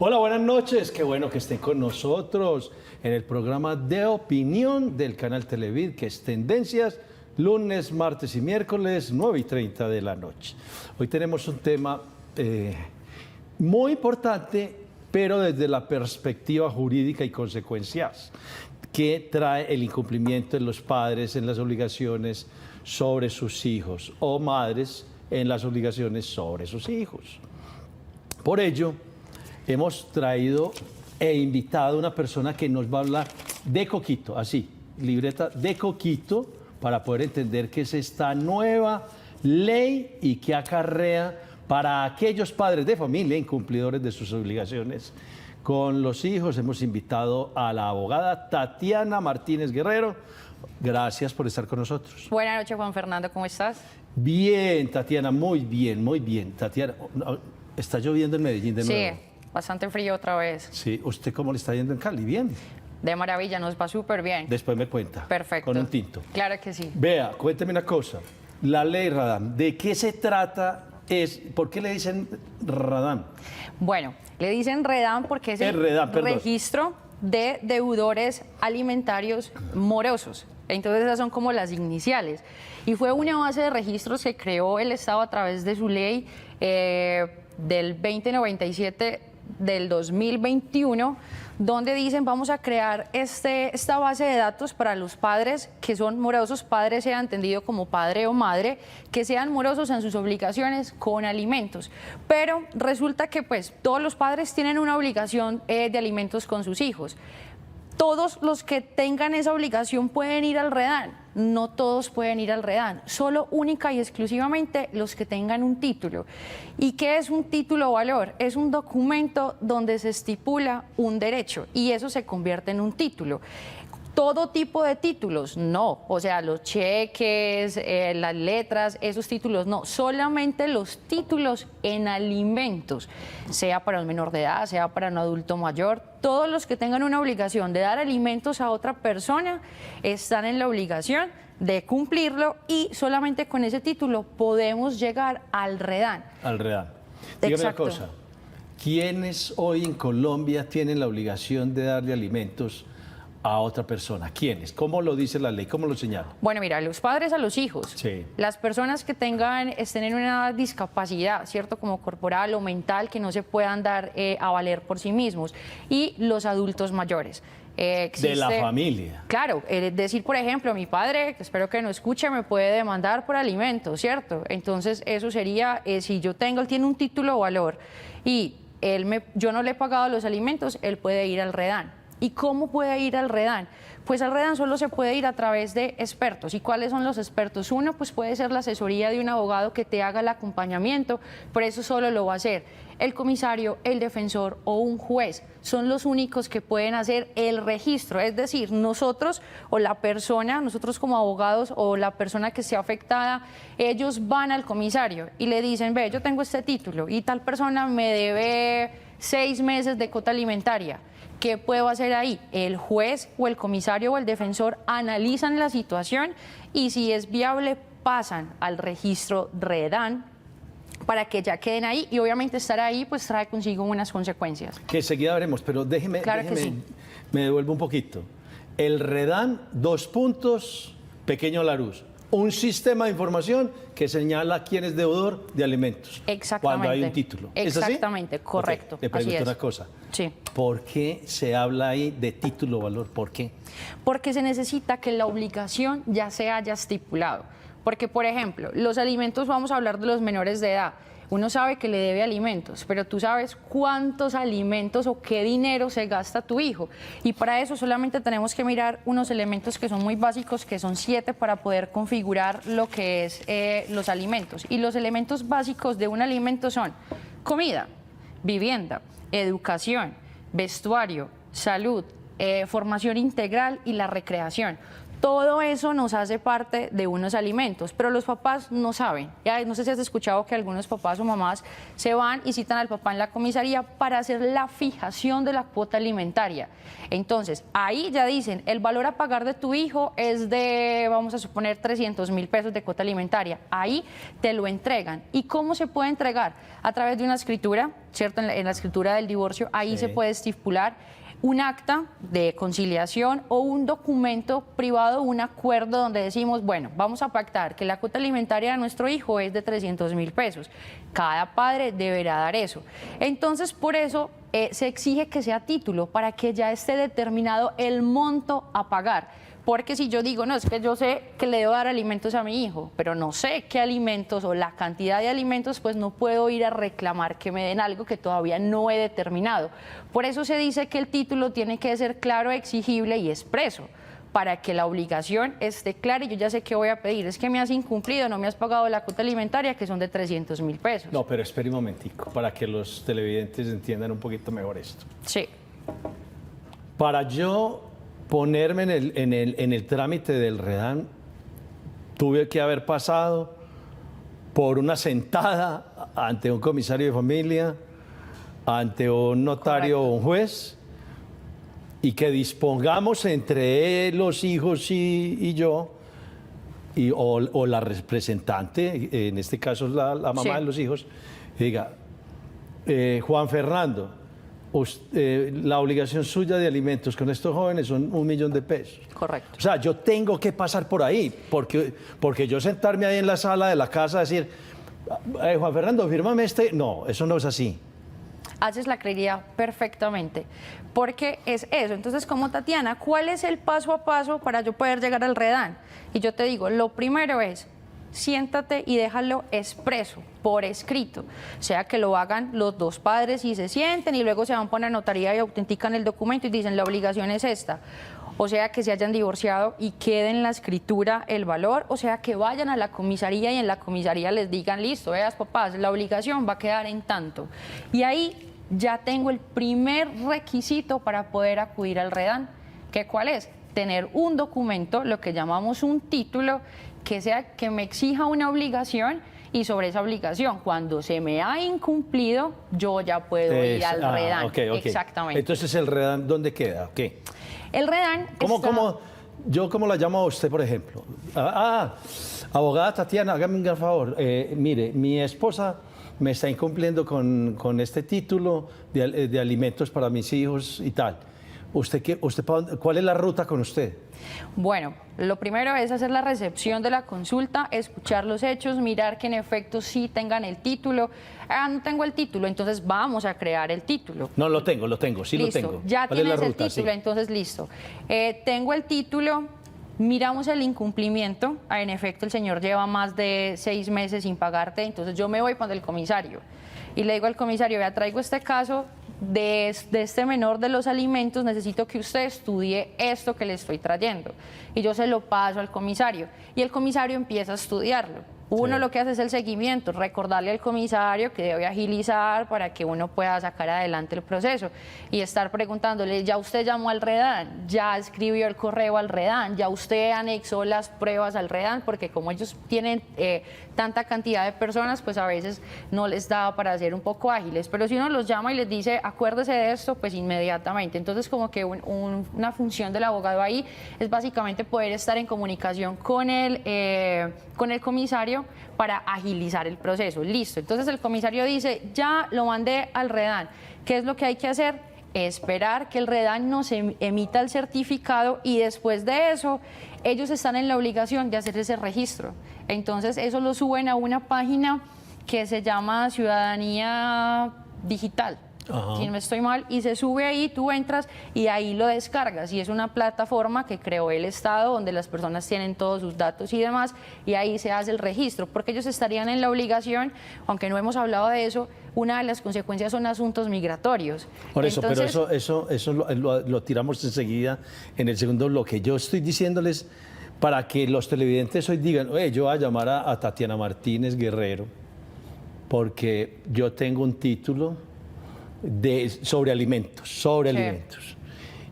Hola, buenas noches. Qué bueno que estén con nosotros en el programa de opinión del canal Televid, que es Tendencias, lunes, martes y miércoles, 9:30 de la noche. Hoy tenemos un tema muy importante, pero desde la perspectiva jurídica y consecuencias, que trae el incumplimiento de los padres en las obligaciones sobre sus hijos o madres en las obligaciones sobre sus hijos. Por ello, hemos traído e invitado a una persona que nos va a hablar de Coquito, así, libreta de Coquito, para poder entender qué es esta nueva ley y qué acarrea para aquellos padres de familia incumplidores de sus obligaciones con los hijos. Hemos invitado a la abogada Tatiana Martínez Guerrero. Gracias por estar con nosotros. Buenas noches, Juan Fernando, ¿cómo estás? Bien, Tatiana, muy bien, muy bien. Tatiana, ¿está lloviendo en Medellín de nuevo? Sí, bastante frío otra vez. Sí, ¿usted cómo le está yendo en Cali? Bien. De maravilla, nos va súper bien. Después me cuenta. Perfecto. Con un tinto. Claro que sí. Vea, cuénteme una cosa. La ley Radam, ¿de qué se trata? ¿Por qué le dicen Radam? Bueno, le dicen REDAM porque es el registro de deudores alimentarios morosos. Entonces esas son como las iniciales. Y fue una base de registros que creó el Estado a través de su ley del 2097 del 2021, donde dicen vamos a crear esta base de datos para los padres que son morosos, padre sea entendido como padre o madre, que sean morosos en sus obligaciones con alimentos. Pero resulta que pues todos los padres tienen una obligación de alimentos con sus hijos. Todos los que tengan esa obligación pueden ir al REDAM, no todos pueden ir al REDAM, solo única y exclusivamente los que tengan un título. ¿Y qué es un título o valor? Es un documento donde se estipula un derecho y eso se convierte en un título. Todo tipo de títulos, no, o sea, los cheques, las letras, esos títulos no, solamente los títulos en alimentos, sea para un menor de edad, sea para un adulto mayor, todos los que tengan una obligación de dar alimentos a otra persona están en la obligación de cumplirlo y solamente con ese título podemos llegar al REDAM. Al REDAM. Dígame una cosa, ¿quiénes hoy en Colombia tienen la obligación de darle alimentos a otra persona? ¿Quiénes? ¿Cómo lo dice la ley? ¿Cómo lo señala? Bueno, mira, los padres a los hijos, sí. Las personas que estén en una discapacidad, ¿cierto? Como corporal o mental, que no se puedan dar a valer por sí mismos, y los adultos mayores. De la familia. Claro, decir, por ejemplo, mi padre, que espero que no escuche, me puede demandar por alimentos, ¿cierto? Entonces, eso sería, si él tiene un título o valor y yo no le he pagado los alimentos, él puede ir al REDAM. ¿Y cómo puede ir al REDAM? Pues al REDAM solo se puede ir a través de expertos. ¿Y cuáles son los expertos? Uno, pues puede ser la asesoría de un abogado que te haga el acompañamiento, por eso solo lo va a hacer el comisario, el defensor o un juez. Son los únicos que pueden hacer el registro, es decir, nosotros o la persona, nosotros como abogados o la persona que esté afectada, ellos van al comisario y le dicen, ve, yo tengo este título y tal persona me debe 6 meses de cuota alimentaria. ¿Qué puedo hacer ahí? El juez o el comisario o el defensor analizan la situación y si es viable pasan al registro REDAM para que ya queden ahí y obviamente estar ahí pues trae consigo unas consecuencias. Que enseguida veremos, pero déjeme, que sí. Me devuelvo un poquito. El REDAM, 2 puntos, pequeño Larus. Un sistema de información que señala quién es deudor de alimentos. Exactamente. Cuando hay un título. ¿Es así? Exactamente, correcto. Okay. Le pregunto una cosa. Sí. ¿Por qué se habla ahí de título o valor? ¿Por qué? Porque se necesita que la obligación ya se haya estipulado. Porque, por ejemplo, los alimentos, vamos a hablar de los menores de edad. Uno sabe que le debe alimentos, pero tú sabes cuántos alimentos o qué dinero se gasta tu hijo. Y para eso solamente tenemos que mirar unos elementos que son muy básicos, que son 7 para poder configurar lo que es los alimentos. Y los elementos básicos de un alimento son comida, vivienda, educación, vestuario, salud, formación integral y la recreación. Todo eso nos hace parte de unos alimentos, pero los papás no saben. Ya, no sé si has escuchado que algunos papás o mamás se van y citan al papá en la comisaría para hacer la fijación de la cuota alimentaria. Entonces, ahí ya dicen, el valor a pagar de tu hijo es de, vamos a suponer, 300.000 pesos de cuota alimentaria. Ahí te lo entregan. ¿Y cómo se puede entregar? A través de una escritura, ¿cierto? En la escritura del divorcio, ahí se puede estipular un acta de conciliación o un documento privado, un acuerdo donde decimos, bueno, vamos a pactar que la cuota alimentaria de nuestro hijo es de 300.000 pesos. Cada padre deberá dar eso. Entonces, por eso se exige que sea título, para que ya esté determinado el monto a pagar. Porque si yo digo, no, es que yo sé que le debo dar alimentos a mi hijo, pero no sé qué alimentos o la cantidad de alimentos, pues no puedo ir a reclamar que me den algo que todavía no he determinado. Por eso se dice que el título tiene que ser claro, exigible y expreso, para que la obligación esté clara y yo ya sé qué voy a pedir. Es que me has incumplido, no me has pagado la cuota alimentaria, que son de 300.000 pesos. No, pero espere un momentico, para que los televidentes entiendan un poquito mejor esto. Sí. Para yo ponerme en el trámite del REDAN, tuve que haber pasado por una sentada ante un comisario de familia, ante un notario o un juez, y que dispongamos entre los hijos y yo, o la representante, en este caso la mamá de los hijos, diga, Juan Fernando, la obligación suya de alimentos con estos jóvenes son 1 millón de pesos. Correcto. O sea, yo tengo que pasar por ahí, porque yo sentarme ahí en la sala de la casa a decir, Juan Fernando, fírmame este. No, eso no es así. Haces la claridad perfectamente, porque es eso. Entonces, como Tatiana, ¿cuál es el paso a paso para yo poder llegar al REDAN? Y yo te digo, lo primero es, siéntate y déjalo expreso, por escrito, o sea, que lo hagan los dos padres y se sienten y luego se van por la notaría y autentican el documento y dicen la obligación es esta, o sea, que se hayan divorciado y quede en la escritura el valor, o sea, que vayan a la comisaría y en la comisaría les digan, listo, veas papás, la obligación va a quedar en tanto, y ahí ya tengo el primer requisito para poder acudir al REDAN, ¿que cuál es? Tener un documento, lo que llamamos un título, que me exija una obligación, y sobre esa obligación, cuando se me ha incumplido, yo ya puedo ir al REDAN. Okay. Exactamente. Entonces, ¿el REDAN dónde queda? ¿Qué? El REDAN ¿Cómo la llamo a usted, por ejemplo? Abogada Tatiana, hágame un gran favor. Mire, mi esposa me está incumpliendo con este título de alimentos para mis hijos y tal. ¿Cuál es la ruta con usted? Bueno, lo primero es hacer la recepción de la consulta, escuchar los hechos, mirar que en efecto sí tengan el título. No tengo el título, entonces vamos a crear el título. No, lo tengo, sí listo, lo tengo. Ya tienes el título, sí. Entonces listo. Tengo el título, miramos el incumplimiento. En efecto, el señor lleva más de 6 meses sin pagarte, entonces yo me voy con el comisario y le digo al comisario, vea, traigo este caso de este menor de los alimentos, necesito que usted estudie esto que le estoy trayendo. Y yo se lo paso al comisario y el comisario empieza a estudiarlo. Uno lo que hace es el seguimiento, recordarle al comisario que debe agilizar para que uno pueda sacar adelante el proceso y estar preguntándole, ya usted llamó al REDAN, ya escribió el correo al REDAN, ya usted anexó las pruebas al REDAN, porque como ellos tienen tanta cantidad de personas, pues a veces no les da para ser un poco ágiles, pero si uno los llama y les dice, acuérdese de esto, pues inmediatamente. Entonces, como que una función del abogado ahí es básicamente poder estar en comunicación con el comisario para agilizar el proceso. Listo. Entonces el comisario dice, ya lo mandé al REDAN. ¿Qué es lo que hay que hacer? Esperar que el REDAN nos emita el certificado y después de eso ellos están en la obligación de hacer ese registro. Entonces eso lo suben a una página que se llama Ciudadanía Digital. Si no estoy mal, y se sube ahí, tú entras y ahí lo descargas, y es una plataforma que creó el Estado donde las personas tienen todos sus datos y demás, y ahí se hace el registro, porque ellos estarían en la obligación, aunque no hemos hablado de eso, una de las consecuencias son asuntos migratorios. Por eso, entonces, pero eso lo tiramos enseguida en el segundo bloque. Yo estoy diciéndoles para que los televidentes hoy digan, oye, yo voy a llamar a Tatiana Martínez Guerrero, porque yo tengo un título sobre alimentos.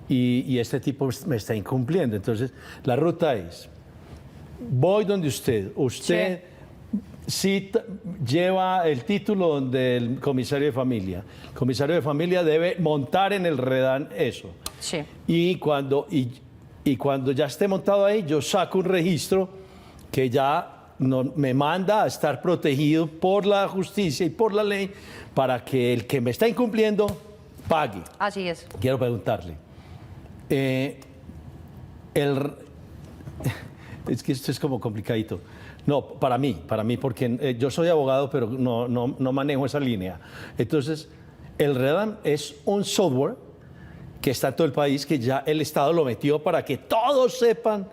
y este tipo me está incumpliendo. Entonces, la ruta es, voy donde usted sí lleva el título del comisario de familia. El comisario de familia debe montar en el REDAN eso. Sí. Y cuando ya esté montado ahí, yo saco un registro que ya me manda a estar protegido por la justicia y por la ley para que el que me está incumpliendo pague. Así es. Quiero preguntarle, es que esto es como complicadito. No, para mí, porque yo soy abogado, pero no manejo esa línea. Entonces, el REDAM es un software que está en todo el país, que ya el Estado lo metió para que todos sepan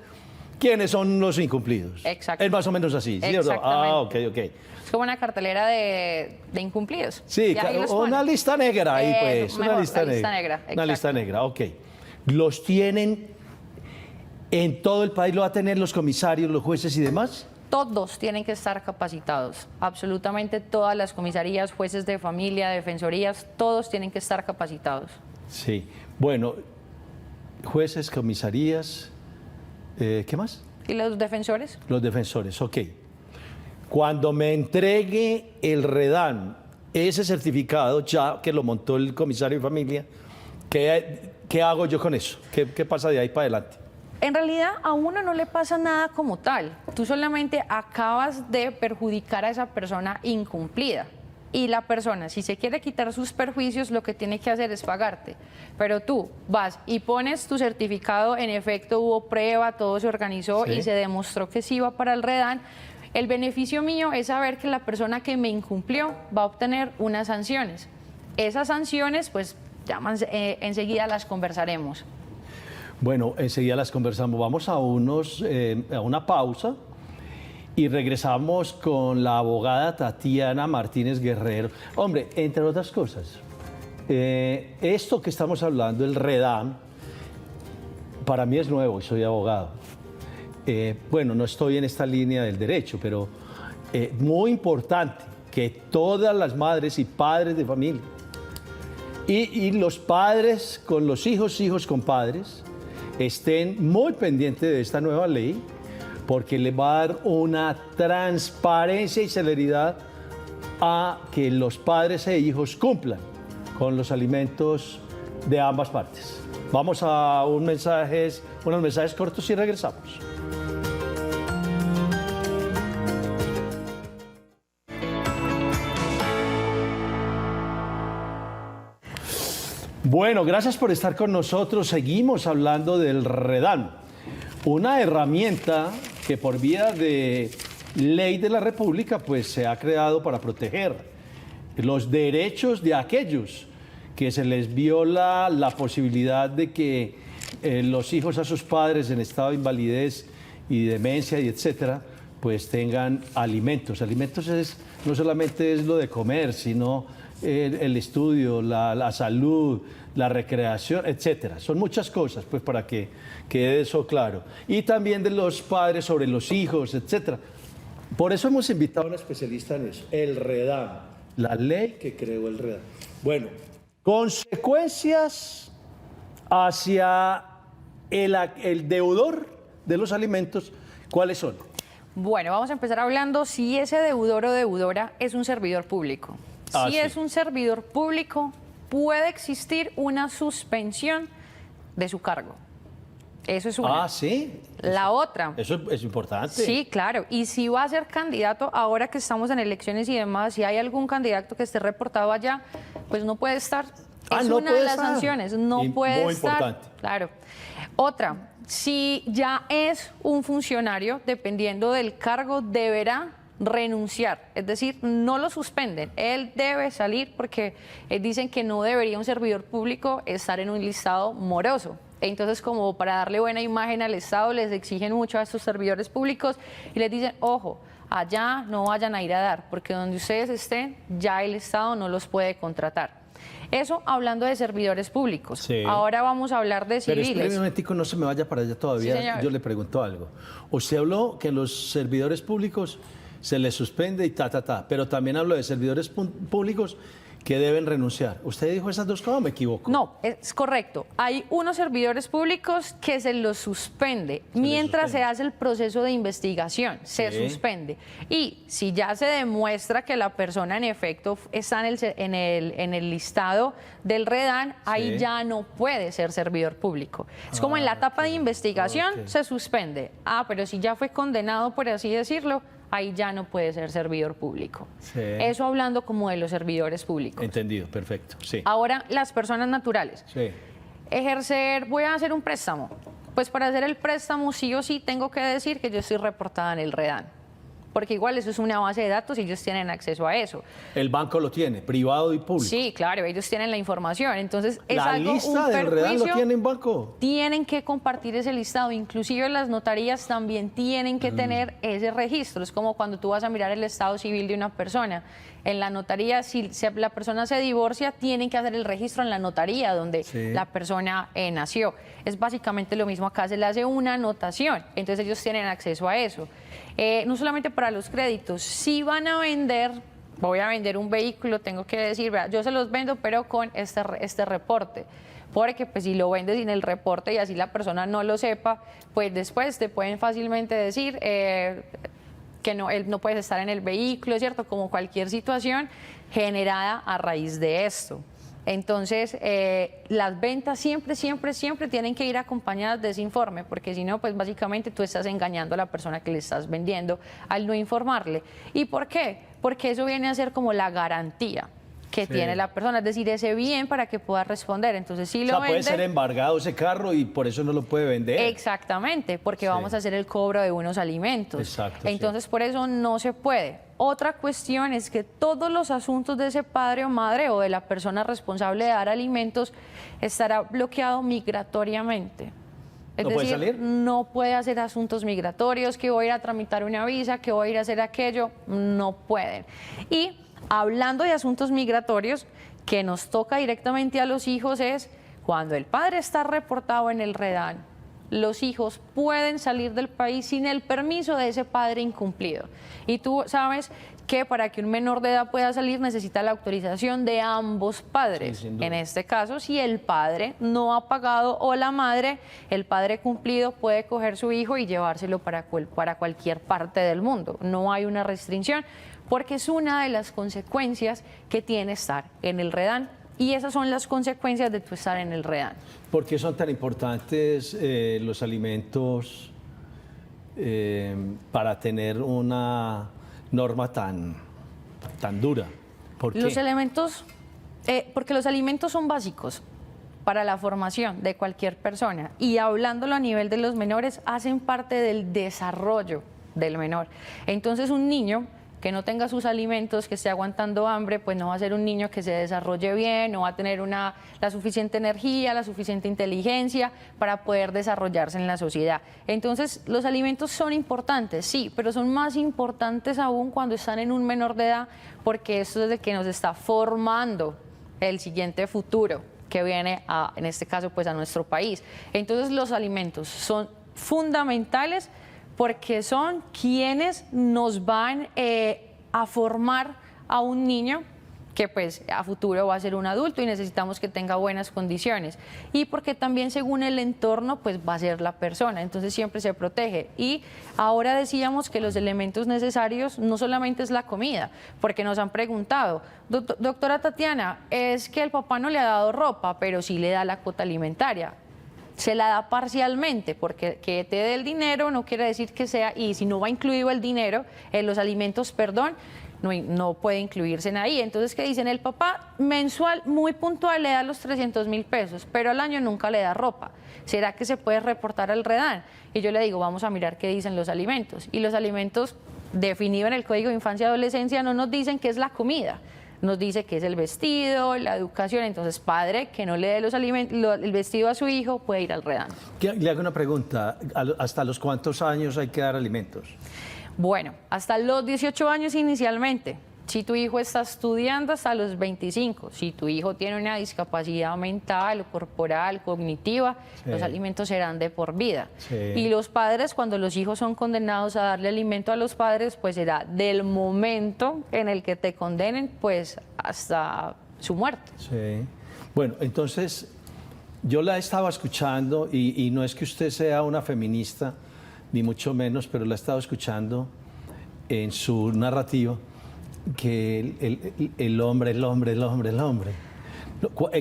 quiénes son los incumplidos. Exacto. Es más o menos así, ¿cierto? Exactamente. Ok. Es como una cartelera de incumplidos. Sí, una lista negra ahí, pues. Mejor, una lista negra. Una lista negra, ok. ¿Los tienen en todo el país? ¿Lo va a tener los comisarios, los jueces y demás? Todos tienen que estar capacitados. Absolutamente todas las comisarías, jueces de familia, defensorías, todos tienen que estar capacitados. Sí. Bueno, jueces, comisarías, ¿qué más? ¿Y los defensores? Los defensores, ok. Cuando me entregue el REDAN, ese certificado, ya que lo montó el comisario de familia, ¿qué hago yo con eso? ¿Qué pasa de ahí para adelante? En realidad a uno no le pasa nada como tal. Tú solamente acabas de perjudicar a esa persona incumplida. Y la persona, si se quiere quitar sus perjuicios, lo que tiene que hacer es pagarte. Pero tú vas y pones tu certificado, en efecto hubo prueba, todo se organizó y se demostró que sí iba para el REDAN. El beneficio mío es saber que la persona que me incumplió va a obtener unas sanciones. Esas sanciones, pues, enseguida las conversaremos. Bueno, enseguida las conversamos. Vamos a una pausa y regresamos con la abogada Tatiana Martínez Guerrero. Hombre, entre otras cosas, esto que estamos hablando, el REDAM, para mí es nuevo y soy abogado. Bueno, no estoy en esta línea del derecho, pero muy importante que todas las madres y padres de familia y los padres con los hijos, hijos con padres, estén muy pendientes de esta nueva ley, porque le va a dar una transparencia y celeridad a que los padres e hijos cumplan con los alimentos de ambas partes. Vamos a unos mensajes cortos y regresamos. Bueno, gracias por estar con nosotros. Seguimos hablando del REDAM, una herramienta que por vía de ley de la República pues se ha creado para proteger los derechos de aquellos que se les viola la posibilidad de que los hijos a sus padres en estado de invalidez y demencia y etcétera pues tengan alimentos. Alimentos no solamente es lo de comer, sino el estudio, la salud, la recreación, etcétera. Son muchas cosas, pues, para que quede eso claro. Y también de los padres sobre los hijos, etcétera. Por eso hemos invitado a una especialista en eso, el REDAM, la ley que creó el REDAM. Bueno, consecuencias hacia el deudor de los alimentos, ¿cuáles son? Bueno, vamos a empezar hablando si ese deudor o deudora es un servidor público. Si es un servidor público, puede existir una suspensión de su cargo. Eso es una. ¿Sí? La otra. Eso es importante. Sí, claro. Y si va a ser candidato, ahora que estamos en elecciones y demás, si hay algún candidato que esté reportado allá, pues no puede estar. Es no una puede de las estar. sanciones. No puede muy estar. Importante. Claro. Otra, si ya es un funcionario, dependiendo del cargo, deberá renunciar, es decir, no lo suspenden, él debe salir porque dicen que no debería un servidor público estar en un listado moroso. Entonces, como para darle buena imagen al Estado, les exigen mucho a estos servidores públicos y les dicen, ojo, allá no vayan a ir a dar, porque donde ustedes estén, ya el Estado no los puede contratar. Eso hablando de servidores públicos. Sí. Ahora vamos a hablar de civiles. Pero espere un momentico, no se me vaya para allá todavía. Sí, yo le pregunto algo. Usted habló que los servidores públicos se les suspende y pero también hablo de servidores públicos que deben renunciar. ¿Usted dijo esas dos cosas o me equivoco? No, es correcto. Hay unos servidores públicos que se los suspende mientras se hace el proceso de investigación, se suspende. Y si ya se demuestra que la persona en efecto está en el listado del REDAN, ahí ya no puede ser servidor público. Es como en la etapa de investigación se suspende. Pero si ya fue condenado, por así decirlo, ahí ya no puede ser servidor público. Eso hablando como de los servidores públicos. Entendido, perfecto. Sí. Ahora, las personas naturales. Voy a hacer un préstamo. Pues para hacer el préstamo sí o sí tengo que decir que yo estoy reportada en el REDAN. Porque igual eso es una base de datos y ellos tienen acceso a eso. El banco lo tiene, privado y público. Sí, claro, ellos tienen la información. Entonces, es algo, ¿La lista del REDAN lo tiene en banco? Tienen que compartir ese listado. Inclusive las notarías también tienen que tener ese registro. Es como cuando tú vas a mirar el estado civil de una persona. En la notaría, si la persona se divorcia, tienen que hacer el registro en la notaría donde la persona nació. Es básicamente lo mismo acá, se le hace una anotación. Entonces ellos tienen acceso a eso. No solamente para los créditos, si van a vender, voy a vender un vehículo, tengo que decir, vea, yo se los vendo, pero con este reporte. Porque pues si lo vendes sin el reporte y así la persona no lo sepa, pues después te pueden fácilmente decir que no, él no puede estar en el vehículo, ¿cierto? Como cualquier situación generada a raíz de esto. Entonces, las ventas siempre tienen que ir acompañadas de ese informe, porque si no, pues básicamente tú estás engañando a la persona que le estás vendiendo al no informarle. ¿Y por qué? Porque eso viene a ser como la garantía que tiene la persona, es decir, ese bien para que pueda responder. Entonces, si lo vende, puede ser embargado ese carro y por eso no lo puede vender. Exactamente, porque vamos a hacer el cobro de unos alimentos. Exacto, entonces, por eso no se puede. Otra cuestión es que todos los asuntos de ese padre o madre o de la persona responsable de dar alimentos estará bloqueado migratoriamente. Es decir, puede salir? No puede hacer asuntos migratorios, que voy a ir a tramitar una visa, que voy a ir a hacer aquello, no pueden. Y hablando de asuntos migratorios, que nos toca directamente a los hijos es cuando el padre está reportado en el REDAN, los hijos pueden salir del país sin el permiso de ese padre incumplido. Y tú sabes que para que un menor de edad pueda salir necesita la autorización de ambos padres. En este caso, si el padre no ha pagado o la madre, el padre cumplido puede coger su hijo y llevárselo para cualquier parte del mundo. No hay una restricción, porque es una de las consecuencias que tiene estar en el REDAN. Y esas son las consecuencias de tu estar en el REDAN. ¿Por qué son tan importantes los alimentos para tener una norma tan dura? ¿Por qué? Los elementos, porque los alimentos son básicos para la formación de cualquier persona y hablándolo a nivel de los menores, hacen parte del desarrollo del menor. Entonces un niño que no tenga sus alimentos, que esté aguantando hambre, pues no va a ser un niño que se desarrolle bien, no va a tener la suficiente energía, la suficiente inteligencia para poder desarrollarse en la sociedad. Entonces, los alimentos son importantes, sí, pero son más importantes aún cuando están en un menor de edad, porque esto es el que nos está formando el siguiente futuro que viene, en este caso, pues a nuestro país. Entonces, los alimentos son fundamentales porque son quienes nos van a formar a un niño que pues a futuro va a ser un adulto y necesitamos que tenga buenas condiciones. Y porque también según el entorno pues va a ser la persona, entonces siempre se protege. Y ahora decíamos que los elementos necesarios no solamente es la comida, porque nos han preguntado, doctora Tatiana, es que el papá no le ha dado ropa, pero sí le da la cuota alimentaria. Se la da parcialmente, porque que te dé el dinero no quiere decir que sea, y si no va incluido el dinero, los alimentos, perdón, no puede incluirse en ahí. Entonces, ¿qué dicen? El papá mensual, muy puntual, le da los 300.000 pesos, pero al año nunca le da ropa. ¿Será que se puede reportar al REDAN? Y yo le digo, vamos a mirar qué dicen los alimentos. Y los alimentos, definidos en el Código de Infancia y Adolescencia, no nos dicen qué es la comida. Nos dice que es el vestido, la educación. Entonces, padre que no le dé los alimentos, el vestido a su hijo puede ir al REDAN. Le hago una pregunta. ¿Hasta los cuántos años hay que dar alimentos? Bueno, hasta los 18 años inicialmente. Si tu hijo está estudiando, hasta los 25. Si tu hijo tiene una discapacidad mental, corporal, cognitiva, los alimentos serán de por vida. Y los padres, cuando los hijos son condenados a darle alimento a los padres, pues será del momento en el que te condenen, pues hasta su muerte. Sí. Bueno, entonces yo la estaba escuchando y no es que usted sea una feminista, ni mucho menos, pero la he estado escuchando en su narrativa que el hombre.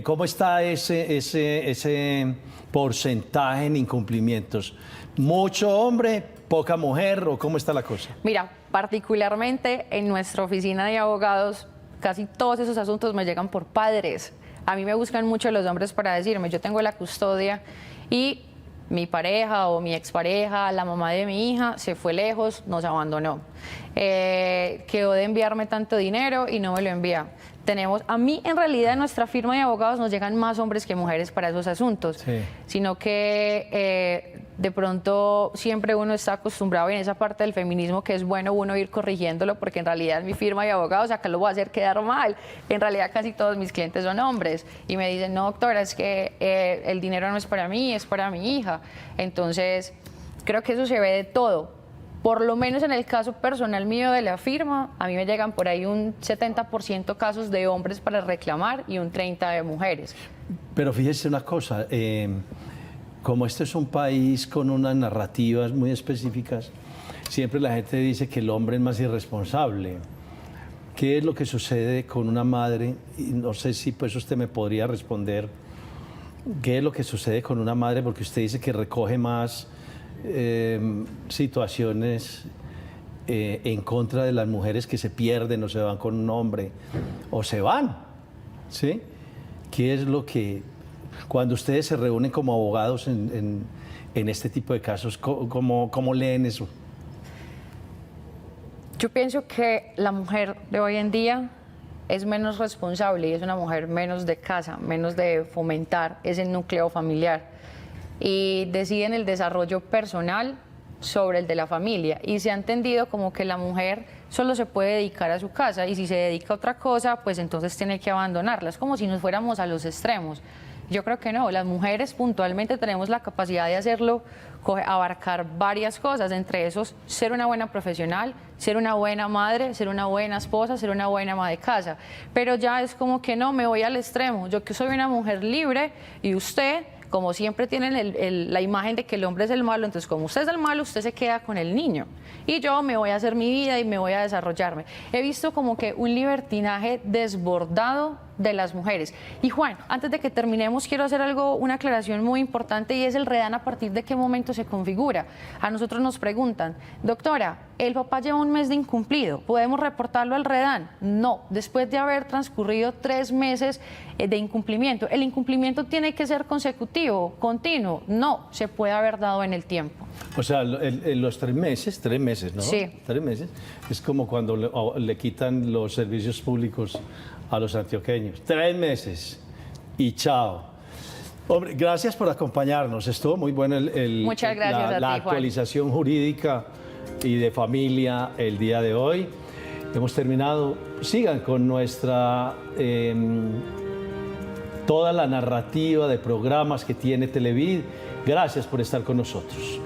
¿Cómo está ese porcentaje en incumplimientos? ¿Mucho hombre, poca mujer o cómo está la cosa? Mira, particularmente en nuestra oficina de abogados, casi todos esos asuntos me llegan por padres. A mí me buscan mucho los hombres para decirme, yo tengo la custodia y mi pareja o mi expareja, la mamá de mi hija, se fue lejos, nos abandonó. Quedó de enviarme tanto dinero y no me lo envía. A mí en realidad en nuestra firma de abogados nos llegan más hombres que mujeres para esos asuntos, sí. Sino que de pronto siempre uno está acostumbrado en esa parte del feminismo que es bueno uno ir corrigiéndolo, porque en realidad en mi firma de abogados acá lo voy a hacer quedar mal. En realidad casi todos mis clientes son hombres y me dicen, no doctora, es que el dinero no es para mí, es para mi hija. Entonces creo que eso se ve de todo. Por lo menos en el caso personal mío de la firma, a mí me llegan por ahí un 70% casos de hombres para reclamar y un 30% de mujeres. Pero fíjese una cosa, como este es un país con unas narrativas muy específicas, siempre la gente dice que el hombre es más irresponsable. ¿Qué es lo que sucede con una madre? Y no sé si pues usted me podría responder. ¿Qué es lo que sucede con una madre? Porque usted dice que recoge más situaciones en contra de las mujeres que se pierden o se van con un hombre o se van, ¿sí? ¿Qué es lo que, cuando ustedes se reúnen como abogados en este tipo de casos, cómo leen eso? Yo pienso que la mujer de hoy en día es menos responsable y es una mujer menos de casa, menos de fomentar ese núcleo familiar. Y deciden el desarrollo personal sobre el de la familia y se ha entendido como que la mujer solo se puede dedicar a su casa y si se dedica a otra cosa, pues entonces tiene que abandonarla. Es como si nos fuéramos a los extremos. Yo creo que no, las mujeres puntualmente tenemos la capacidad de hacerlo, abarcar varias cosas, entre esos ser una buena profesional, ser una buena madre, ser una buena esposa, ser una buena ama de casa. Pero ya es como que no, me voy al extremo, yo que soy una mujer libre y usted, como siempre tienen la imagen de que el hombre es el malo, entonces como usted es el malo, usted se queda con el niño. Y yo me voy a hacer mi vida y me voy a desarrollarme. He visto como que un libertinaje desbordado de las mujeres. Y Juan, antes de que terminemos, quiero hacer una aclaración muy importante y es el REDAN a partir de qué momento se configura. A nosotros nos preguntan, doctora, el papá lleva un mes de incumplido, ¿podemos reportarlo al REDAN? No, después de haber transcurrido 3 meses de incumplimiento. ¿El incumplimiento tiene que ser consecutivo, continuo? No, se puede haber dado en el tiempo. O sea, los 3 meses, ¿no? Sí. 3 meses. Es como cuando le quitan los servicios públicos a los antioqueños. 3 meses y chao. Hombre, gracias por acompañarnos. Estuvo muy bueno Muchas gracias la actualización jurídica y de familia el día de hoy. Hemos terminado. Sigan con nuestra toda la narrativa de programas que tiene Televid. Gracias por estar con nosotros.